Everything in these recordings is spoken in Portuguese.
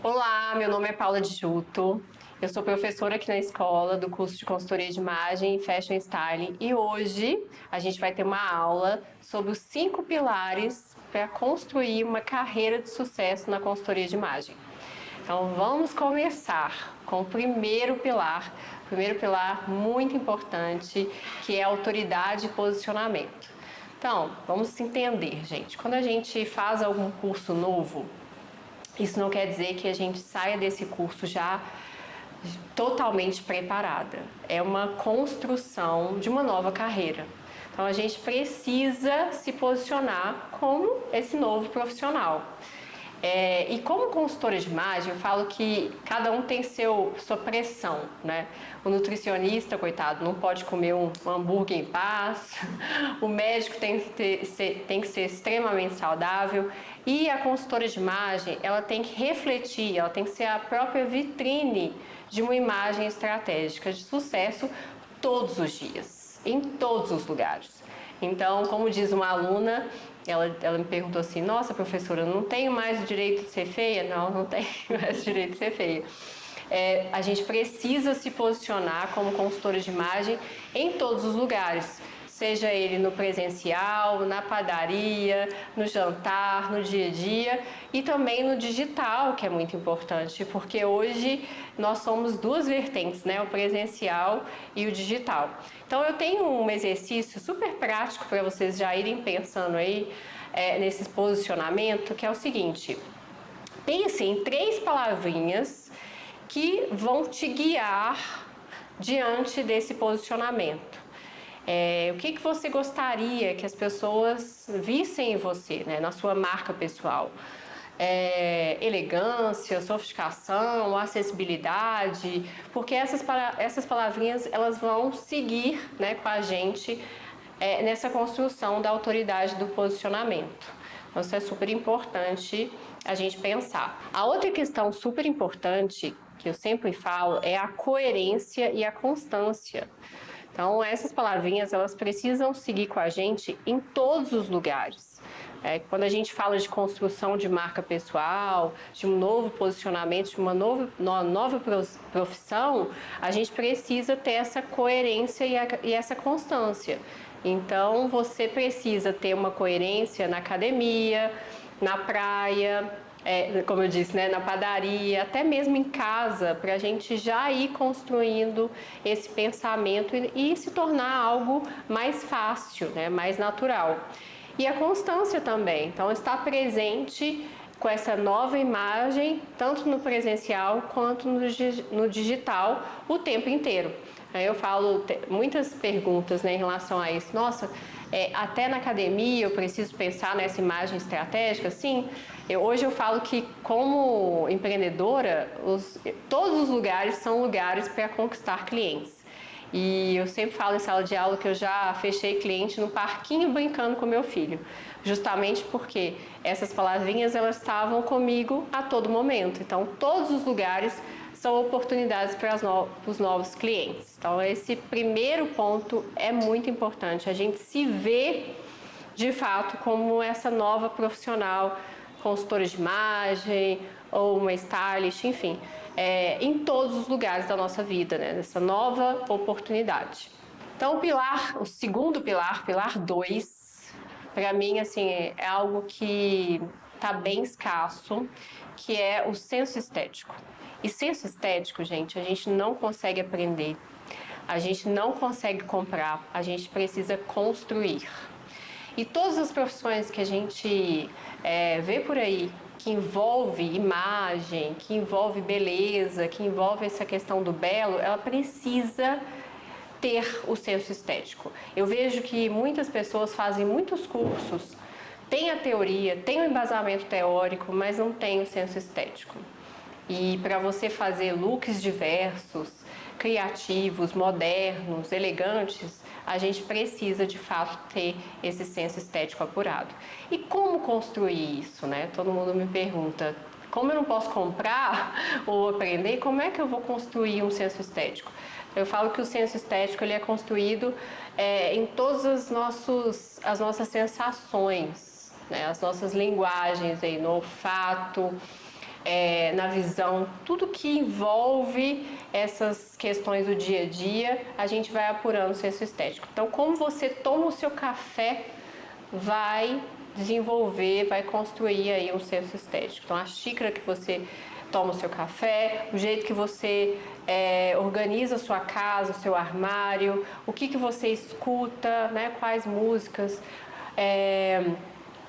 Olá, meu nome é Paula de Juto. Eu sou professora aqui na escola do curso de consultoria de imagem e fashion styling e hoje a gente vai ter uma aula sobre os 5 pilares para construir uma carreira de sucesso na consultoria de imagem. Então vamos começar com o primeiro pilar muito importante, que é autoridade e posicionamento. Então, vamos entender, gente. Quando a gente faz algum curso novo, isso não quer dizer que a gente saia desse curso já totalmente preparada. É uma construção de uma nova carreira. Então a gente precisa se posicionar como esse novo profissional. E como consultora de imagem, eu falo que cada um tem sua pressão, né? O nutricionista, coitado, não pode comer um hambúrguer em paz, o médico tem que ser extremamente saudável e a consultora de imagem, ela tem que refletir, ela tem que ser a própria vitrine de uma imagem estratégica de sucesso todos os dias, em todos os lugares. Então, como diz uma aluna, ela me perguntou assim: nossa, professora, eu não tenho mais o direito de ser feia? Não tenho mais o direito de ser feia. A gente precisa se posicionar como consultora de imagem em todos os lugares, seja ele no presencial, na padaria, no jantar, no dia a dia e também no digital, que é muito importante, porque hoje nós somos duas vertentes, né? O presencial e o digital. Então eu tenho um exercício super prático para vocês já irem pensando aí nesse posicionamento, que é o seguinte: pense em 3 palavrinhas que vão te guiar diante desse posicionamento. O que você gostaria que as pessoas vissem em você, né, na sua marca pessoal? Elegância, sofisticação, acessibilidade, porque essas palavrinhas elas vão seguir, né, com a gente nessa construção da autoridade do posicionamento. Então isso é super importante a gente pensar. A outra questão super importante que eu sempre falo é a coerência e a constância. Então essas palavrinhas elas precisam seguir com a gente em todos os lugares. Quando a gente fala de construção de marca pessoal, de um novo posicionamento, de uma nova profissão, a gente precisa ter essa coerência e essa constância. Então você precisa ter uma coerência na academia, na praia, como eu disse, né, na padaria, até mesmo em casa, para a gente já ir construindo esse pensamento e se tornar algo mais fácil, né, mais natural. E a constância também, então estar presente com essa nova imagem, tanto no presencial quanto no digital, o tempo inteiro. Eu falo muitas perguntas, né, em relação a isso. Nossa, até na academia eu preciso pensar nessa imagem estratégica? Sim, hoje eu falo que como empreendedora, todos os lugares são lugares para conquistar clientes. E eu sempre falo em sala de aula que eu já fechei cliente no parquinho brincando com meu filho, justamente porque essas palavrinhas elas estavam comigo a todo momento. Então todos os lugares são oportunidades para os novos clientes. Então esse primeiro ponto é muito importante, a gente se vê de fato como essa nova profissional, consultora de imagem ou uma stylist, enfim, em todos os lugares da nossa vida, né? Nessa nova oportunidade. Então o segundo pilar 2, para mim assim, é algo que está bem escasso, que é o senso estético. E senso estético, gente, a gente não consegue aprender, a gente não consegue comprar, a gente precisa construir. E todas as profissões que a gente vê por aí, que envolve imagem, que envolve beleza, que envolve essa questão do belo, ela precisa ter o senso estético. Eu vejo que muitas pessoas fazem muitos cursos, têm a teoria, têm o embasamento teórico, mas não têm o senso estético. E para você fazer looks diversos, criativos, modernos, elegantes, a gente precisa de fato ter esse senso estético apurado. E como construir isso, né? Todo mundo me pergunta, como eu não posso comprar ou aprender, como é que eu vou construir um senso estético? Eu falo que o senso estético ele é construído em todas as nossas sensações, né? As nossas linguagens aí, no olfato, na visão, tudo que envolve essas questões do dia a dia, a gente vai apurando o senso estético. Então, como você toma o seu café, vai desenvolver, vai construir aí um senso estético. Então, a xícara que você toma o seu café, o jeito que você organiza a sua casa, o seu armário, o que você escuta, né, quais músicas.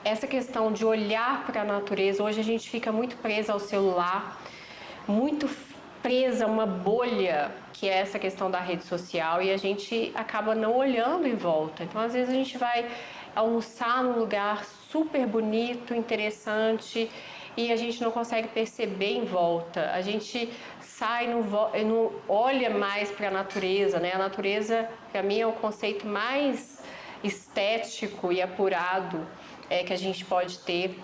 Essa questão de olhar para a natureza, hoje a gente fica muito presa ao celular, muito presa a uma bolha, que é essa questão da rede social, e a gente acaba não olhando em volta. Então, às vezes a gente vai almoçar num lugar super bonito, interessante, e a gente não consegue perceber em volta. A gente sai e não olha mais para a natureza, né? A natureza, para mim, é o conceito mais estético e apurado que a gente pode ter.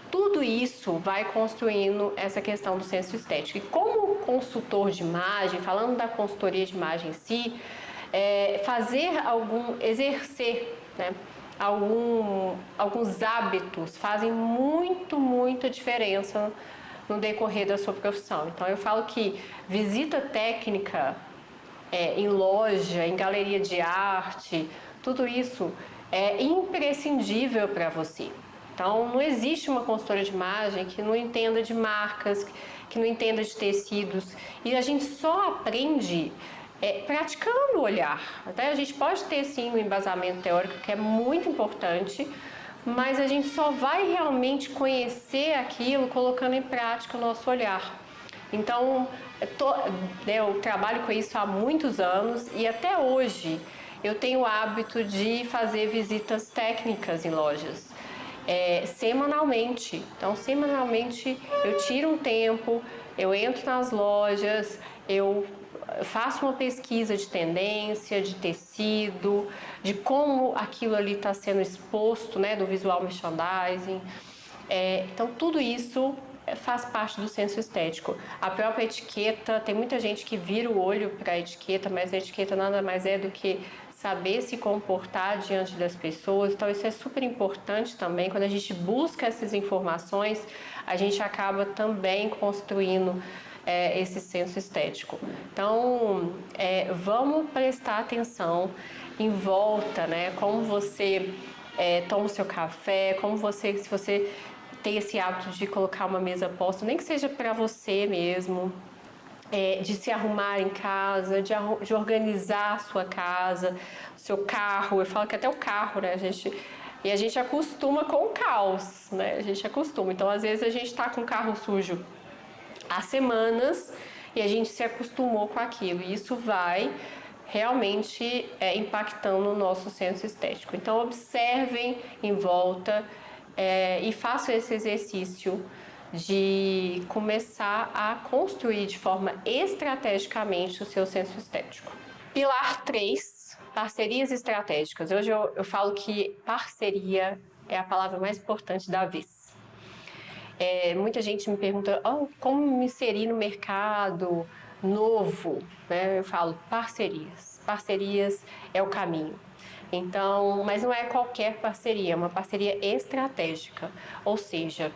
Tudo isso vai construindo essa questão do senso estético. E como consultor de imagem, falando da consultoria de imagem em si, exercer, né, alguns hábitos fazem muita diferença no decorrer da sua profissão. Então, eu falo que visita técnica em loja, em galeria de arte, tudo isso é imprescindível para você. Então, não existe uma consultora de imagem que não entenda de marcas, que não entenda de tecidos. E a gente só aprende praticando o olhar. Até a gente pode ter, sim, um embasamento teórico, que é muito importante, mas a gente só vai realmente conhecer aquilo colocando em prática o nosso olhar. Então, eu trabalho com isso há muitos anos e até hoje eu tenho o hábito de fazer visitas técnicas em lojas, semanalmente. Então, semanalmente eu tiro um tempo, eu entro nas lojas, eu faço uma pesquisa de tendência, de tecido, de como aquilo ali está sendo exposto, né, do visual merchandising. Então, tudo isso faz parte do senso estético. A própria etiqueta, tem muita gente que vira o olho para a etiqueta, mas a etiqueta nada mais é do que saber se comportar diante das pessoas. Então, isso é super importante também. Quando a gente busca essas informações, a gente acaba também construindo esse senso estético. Então, vamos prestar atenção em volta, né? Como você toma o seu café, se você tem esse hábito de colocar uma mesa posta, nem que seja para você mesmo, de se arrumar em casa, de organizar a sua casa, o seu carro. Eu falo que até o carro, né? A gente acostuma com o caos, né? A gente acostuma. Então, às vezes, a gente está com o carro sujo há semanas e a gente se acostumou com aquilo. E isso vai realmente impactando o nosso senso estético. Então, observem em volta e façam esse exercício de começar a construir de forma estrategicamente o seu senso estético. Pilar 3, parcerias estratégicas. Hoje eu falo que parceria é a palavra mais importante da vez. Muita gente me pergunta como me inserir no mercado novo, né? Eu falo parcerias. Parcerias é o caminho. Então, mas não é qualquer parceria, é uma parceria estratégica. Ou seja,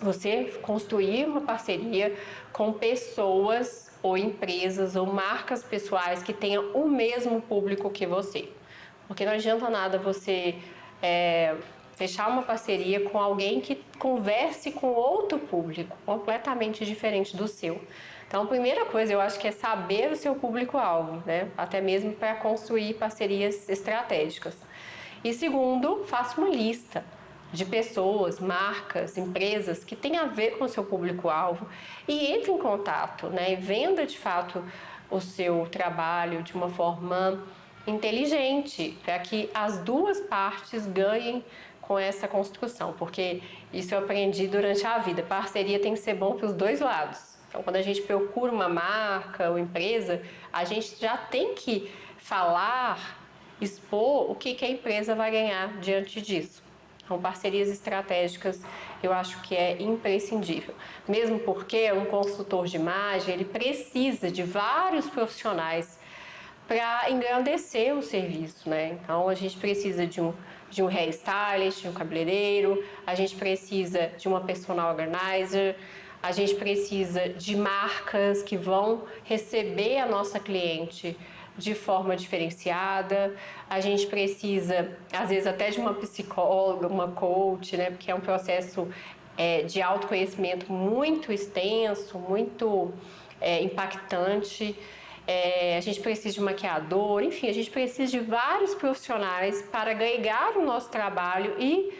você construir uma parceria com pessoas ou empresas ou marcas pessoais que tenham o mesmo público que você. Porque não adianta nada você fechar uma parceria com alguém que converse com outro público completamente diferente do seu. Então, a primeira coisa, eu acho que é saber o seu público-alvo, né? Até mesmo para construir parcerias estratégicas. E segundo, faça uma lista de pessoas, marcas, empresas que tem a ver com o seu público-alvo e entre em contato, né? E venda de fato o seu trabalho de uma forma inteligente, para que as duas partes ganhem com essa construção, porque isso eu aprendi durante a vida. Parceria tem que ser bom para os dois lados. Então, quando a gente procura uma marca ou empresa, a gente já tem que falar, expor o que a empresa vai ganhar diante disso. Então, parcerias estratégicas eu acho que é imprescindível. Mesmo porque um consultor de imagem, ele precisa de vários profissionais para engrandecer o serviço, né? Então, a gente precisa de um de um hairstylist, de um cabeleireiro, a gente precisa de uma personal organizer, a gente precisa de marcas que vão receber a nossa cliente de forma diferenciada, a gente precisa, às vezes, até de uma psicóloga, uma coach, né? Porque é um processo de autoconhecimento muito extenso, muito impactante. A gente precisa de maquiador, enfim, a gente precisa de vários profissionais para agregar o nosso trabalho e,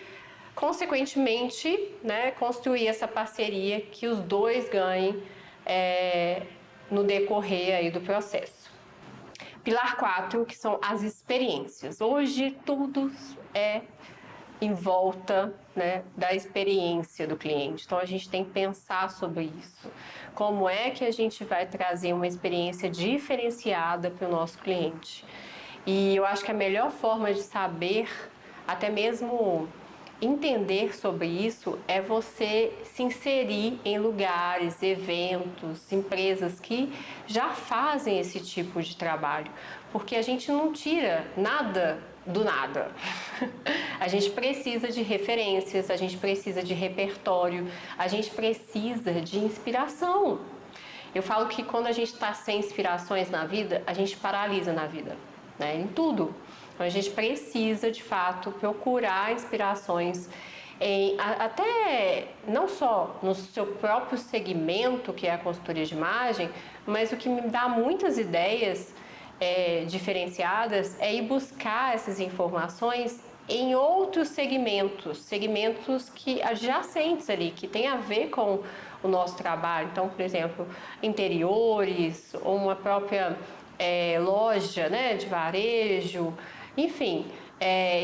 consequentemente, né, construir essa parceria que os dois ganhem no decorrer aí do processo. Pilar 4, que são as experiências. Hoje tudo é em volta, né, da experiência do cliente. Então a gente tem que pensar sobre isso. Como é que a gente vai trazer uma experiência diferenciada para o nosso cliente? E eu acho que a melhor forma de saber, até mesmo entender sobre isso, é você se inserir em lugares, eventos, empresas que já fazem esse tipo de trabalho, porque a gente não tira nada do nada. A gente precisa de referências, a gente precisa de repertório, a gente precisa de inspiração. Eu falo que quando a gente está sem inspirações na vida, a gente paralisa na vida, né? Em tudo. Então a gente precisa, de fato, procurar inspirações até não só no seu próprio segmento, que é a consultoria de imagem, mas o que me dá muitas ideias diferenciadas é ir buscar essas informações em outros segmentos que adjacentes ali, que tem a ver com o nosso trabalho. Então, por exemplo, interiores ou uma própria loja, né, de varejo, enfim,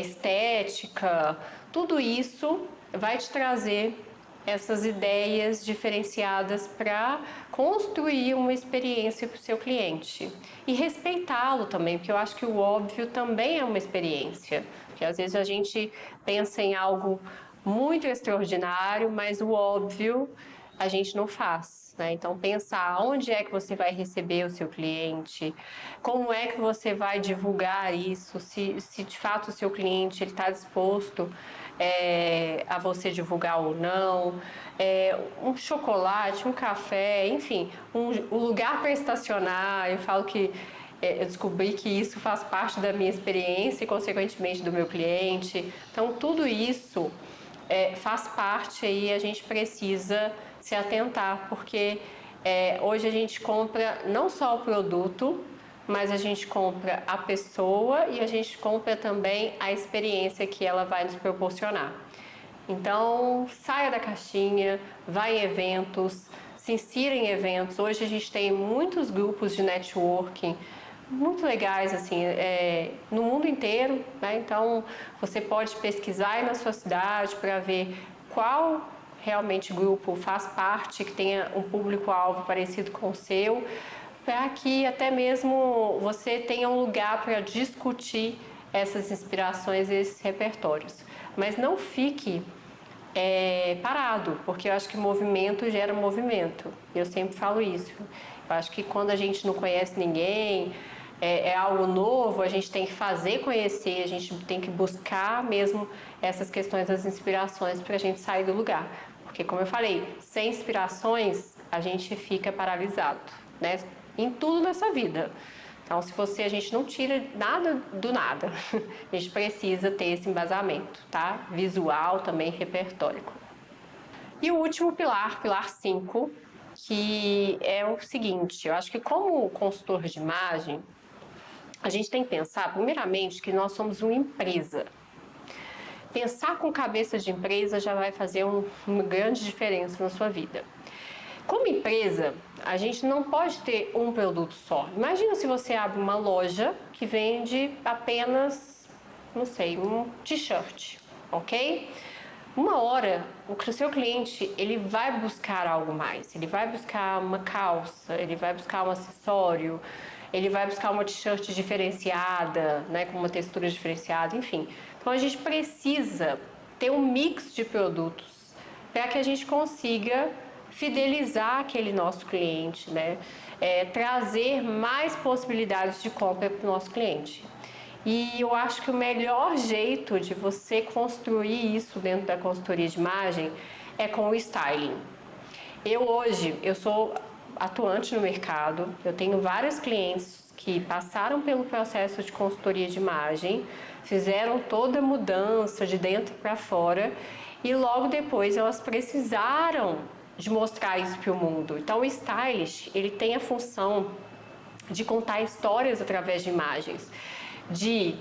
estética, tudo isso vai te trazer essas ideias diferenciadas para construir uma experiência para o seu cliente e respeitá-lo também, porque eu acho que o óbvio também é uma experiência, porque às vezes a gente pensa em algo muito extraordinário, mas o óbvio a gente não faz, né? Então pensar onde é que você vai receber o seu cliente, como é que você vai divulgar isso, se de fato o seu cliente está disposto a você divulgar ou não, um chocolate, um café, enfim, um lugar para estacionar. Eu falo que eu descobri que isso faz parte da minha experiência e, consequentemente, do meu cliente. Então, tudo isso faz parte e a gente precisa se atentar, porque hoje a gente compra não só o produto, mas a gente compra a pessoa e a gente compra também a experiência que ela vai nos proporcionar. Então, saia da caixinha, vá em eventos, se insira em eventos. Hoje a gente tem muitos grupos de networking muito legais, assim, no mundo inteiro, né? Então, você pode pesquisar aí na sua cidade para ver qual realmente grupo faz parte, que tenha um público-alvo parecido com o seu, para que até mesmo você tenha um lugar para discutir essas inspirações e esses repertórios. Mas não fique parado, porque eu acho que movimento gera movimento. Eu sempre falo isso. Eu acho que quando a gente não conhece ninguém, é algo novo, a gente tem que fazer conhecer, a gente tem que buscar mesmo essas questões das inspirações para a gente sair do lugar. Porque, como eu falei, sem inspirações a gente fica paralisado, né? Em tudo nessa vida. Então, a gente não tira nada do nada, a gente precisa ter esse embasamento, tá? Visual, também repertórico. E o último pilar, pilar 5, que é o seguinte: eu acho que como consultor de imagem, a gente tem que pensar, primeiramente, que nós somos uma empresa. Pensar com cabeça de empresa já vai fazer uma grande diferença na sua vida. Como empresa, a gente não pode ter um produto só. Imagina se você abre uma loja que vende apenas, não sei, um t-shirt, ok? Uma hora, o seu cliente, ele vai buscar algo mais. Ele vai buscar uma calça, ele vai buscar um acessório, ele vai buscar uma t-shirt diferenciada, né, com uma textura diferenciada, enfim. Então, a gente precisa ter um mix de produtos para que a gente consiga fidelizar aquele nosso cliente, né? Trazer mais possibilidades de compra para o nosso cliente. E eu acho que o melhor jeito de você construir isso dentro da consultoria de imagem é com o styling. Eu sou atuante no mercado, eu tenho vários clientes que passaram pelo processo de consultoria de imagem, fizeram toda a mudança de dentro para fora e logo depois elas precisaram de mostrar isso para o mundo. Então o stylist, ele tem a função de contar histórias através de imagens, de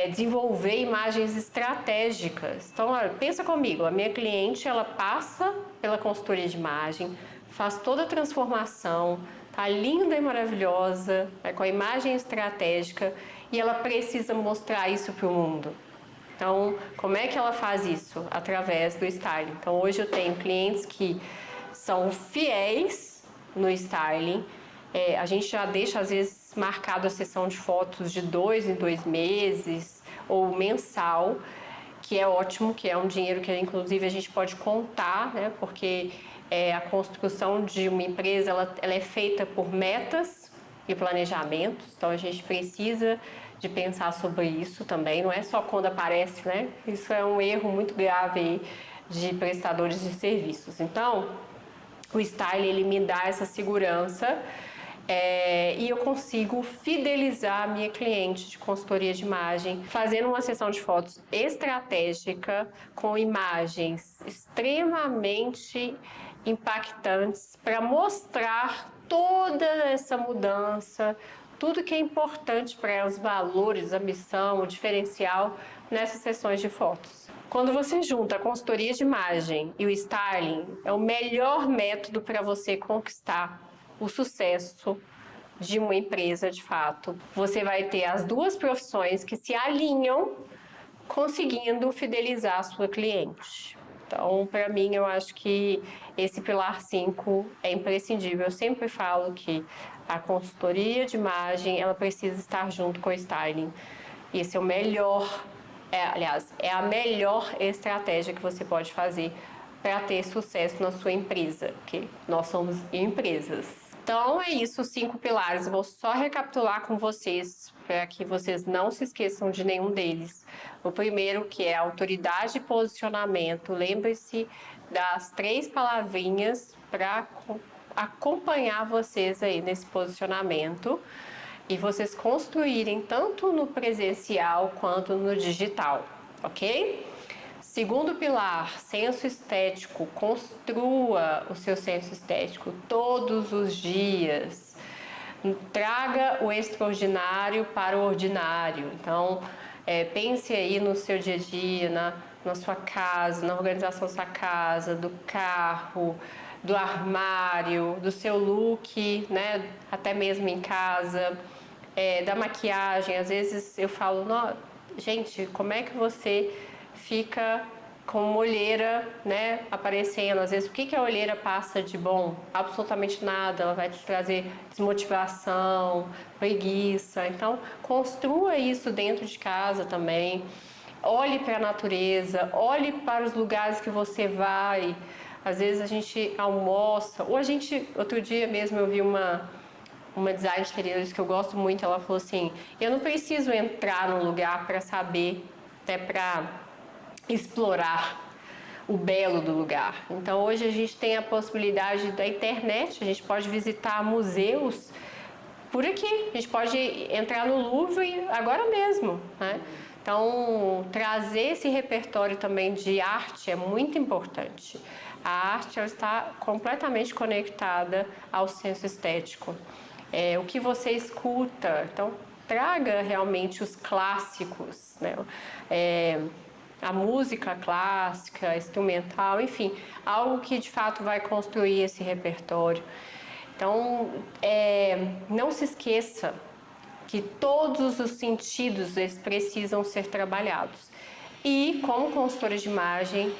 desenvolver imagens estratégicas. Então, olha, pensa comigo, a minha cliente, ela passa pela consultoria de imagem, faz toda a transformação, tá linda e maravilhosa, com a imagem estratégica, e ela precisa mostrar isso para o mundo. Então, como é que ela faz isso? Através do styling. Então, hoje eu tenho clientes que são fiéis no styling. A gente já deixa, às vezes, marcado a sessão de fotos de 2 em 2 meses ou mensal, que é ótimo, que é um dinheiro que, inclusive, a gente pode contar, né? Porque a construção de uma empresa, ela é feita por metas e planejamentos, então a gente precisa de pensar sobre isso também, não é só quando aparece, né? Isso é um erro muito grave aí de prestadores de serviços. Então, o styling, ele me dá essa segurança e eu consigo fidelizar a minha cliente de consultoria de imagem, fazendo uma sessão de fotos estratégica com imagens extremamente impactantes para mostrar toda essa mudança, tudo que é importante para os valores, a missão, o diferencial nessas sessões de fotos. Quando você junta a consultoria de imagem e o styling, é o melhor método para você conquistar o sucesso de uma empresa de fato. Você vai ter as duas profissões que se alinham, conseguindo fidelizar a sua cliente. Então, para mim, eu acho que esse pilar 5 é imprescindível. Eu sempre falo que a consultoria de imagem, ela precisa estar junto com o styling. Esse é o melhor, é a melhor estratégia que você pode fazer para ter sucesso na sua empresa, porque nós somos empresas. Então é isso, os 5 pilares. Eu vou só recapitular com vocês, para que vocês não se esqueçam de nenhum deles. O primeiro, que é autoridade e posicionamento. Lembre-se das 3 palavrinhas para acompanhar vocês aí nesse posicionamento e vocês construírem tanto no presencial quanto no digital, ok? Segundo pilar, senso estético. Construa o seu senso estético todos os dias. Traga o extraordinário para o ordinário. Então, pense aí no seu dia a dia, na sua casa, na organização da sua casa, do carro, do armário, do seu look, né? Até mesmo em casa, da maquiagem. Às vezes eu falo, gente, como é que você fica com uma olheira, né, aparecendo? Às vezes, o que a olheira passa de bom? Absolutamente nada. Ela vai te trazer desmotivação, preguiça. Então, construa isso dentro de casa também. Olhe para a natureza, olhe para os lugares que você vai. Às vezes a gente almoça, ou outro dia mesmo eu vi uma designer de interiores que eu gosto muito, ela falou assim, eu não preciso entrar num lugar para saber, até para explorar o belo do lugar. Então hoje a gente tem a possibilidade da internet, a gente pode visitar museus por aqui, a gente pode entrar no Louvre agora mesmo, né? Então trazer esse repertório também de arte é muito importante. A arte, ela está completamente conectada ao senso estético. O que você escuta, então traga realmente os clássicos, né? A música clássica, instrumental, enfim, algo que de fato vai construir esse repertório. Então, não se esqueça que todos os sentidos eles precisam ser trabalhados. E, como consultora de imagem,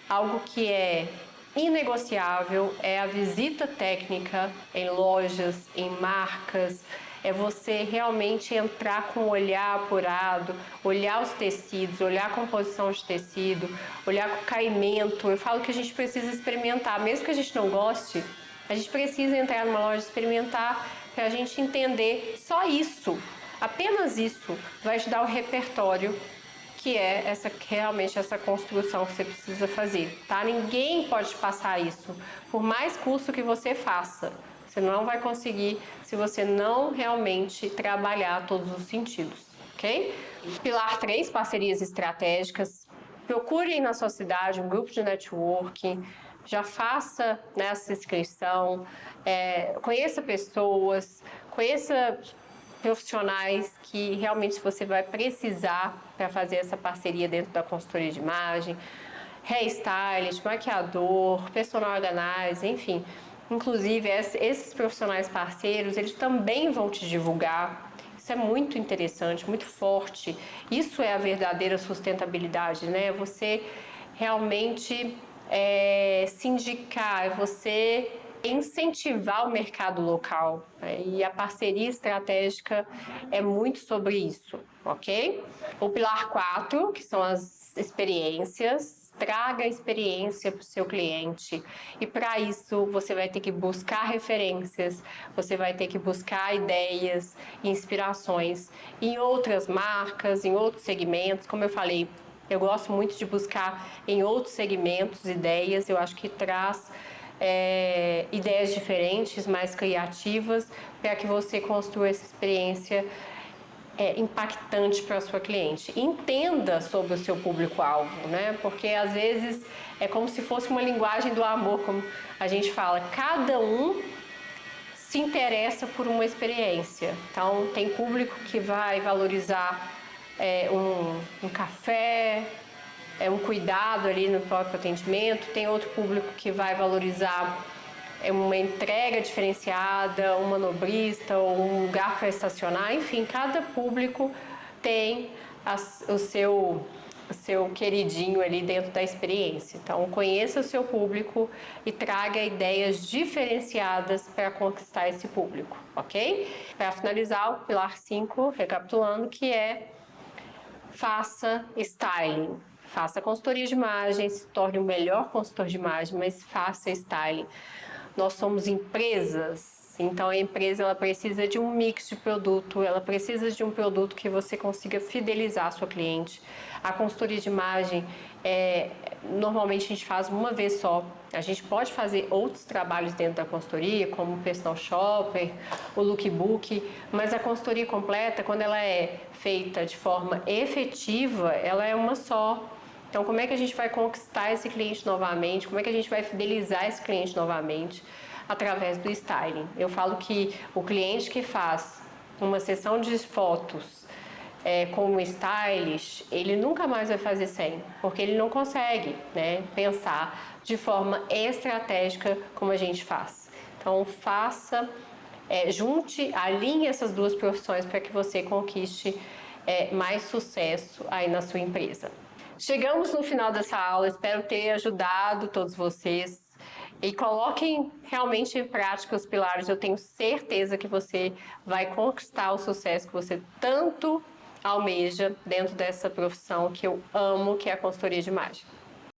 algo que é inegociável é a visita técnica em lojas, em marcas. É você realmente entrar com um olhar apurado, olhar os tecidos, olhar a composição de tecido, olhar com caimento. Eu falo que a gente precisa experimentar, mesmo que a gente não goste, a gente precisa entrar numa loja e experimentar para a gente entender só isso, Apenas isso vai te dar o repertório que é realmente essa construção que você precisa fazer, tá? Ninguém pode te passar isso, por mais curso que você faça. Você não vai conseguir se você não realmente trabalhar todos os sentidos, ok? Pilar 3, parcerias estratégicas. Procure na sua cidade um grupo de networking, já faça nessa inscrição, conheça pessoas, conheça profissionais que realmente você vai precisar para fazer essa parceria dentro da consultoria de imagem, hairstylist, maquiador, personal organizer, enfim. Inclusive, esses profissionais parceiros, eles também vão te divulgar. Isso é muito interessante, muito forte. Isso é a verdadeira sustentabilidade, né? Você realmente se indicar, você incentivar o mercado local, né? E a parceria estratégica é muito sobre isso, ok? O pilar 4, que são as experiências. Traga experiência para o seu cliente e para isso você vai ter que buscar referências, você vai ter que buscar ideias, inspirações em outras marcas, em outros segmentos. Como eu falei, eu gosto muito de buscar em outros segmentos ideias, eu acho que traz ideias diferentes, mais criativas, para que você construa essa experiência impactante para a sua cliente. Entenda sobre o seu público-alvo, né? Porque às vezes é como se fosse uma linguagem do amor, como a gente fala, cada um se interessa por uma experiência. Então, tem público que vai valorizar um café, um cuidado ali no próprio atendimento, tem outro público que vai valorizar uma entrega diferenciada, um manobrista ou um lugar para estacionar, enfim, cada público tem o seu queridinho ali dentro da experiência. Então, conheça o seu público e traga ideias diferenciadas para conquistar esse público, ok? Para finalizar, o pilar 5, recapitulando, que é faça styling. Faça consultoria de imagem, se torne o melhor consultor de imagem, mas faça styling. Nós somos empresas, então a empresa ela precisa de um mix de produto, ela precisa de um produto que você consiga fidelizar a sua cliente. A consultoria de imagem, normalmente a gente faz uma vez só. A gente pode fazer outros trabalhos dentro da consultoria, como o personal shopper, o lookbook, mas a consultoria completa, quando ela é feita de forma efetiva, ela é uma só. Então, como é que a gente vai conquistar esse cliente novamente? Como é que a gente vai fidelizar esse cliente novamente? Através do styling. Eu falo que o cliente que faz uma sessão de fotos com um stylist, ele nunca mais vai fazer 100, porque ele não consegue, né, pensar de forma estratégica como a gente faz. Então, faça, alinhe essas duas profissões para que você conquiste mais sucesso aí na sua empresa. Chegamos no final dessa aula, espero ter ajudado todos vocês e coloquem realmente em prática os pilares. Eu tenho certeza que você vai conquistar o sucesso que você tanto almeja dentro dessa profissão que eu amo, que é a consultoria de imagem.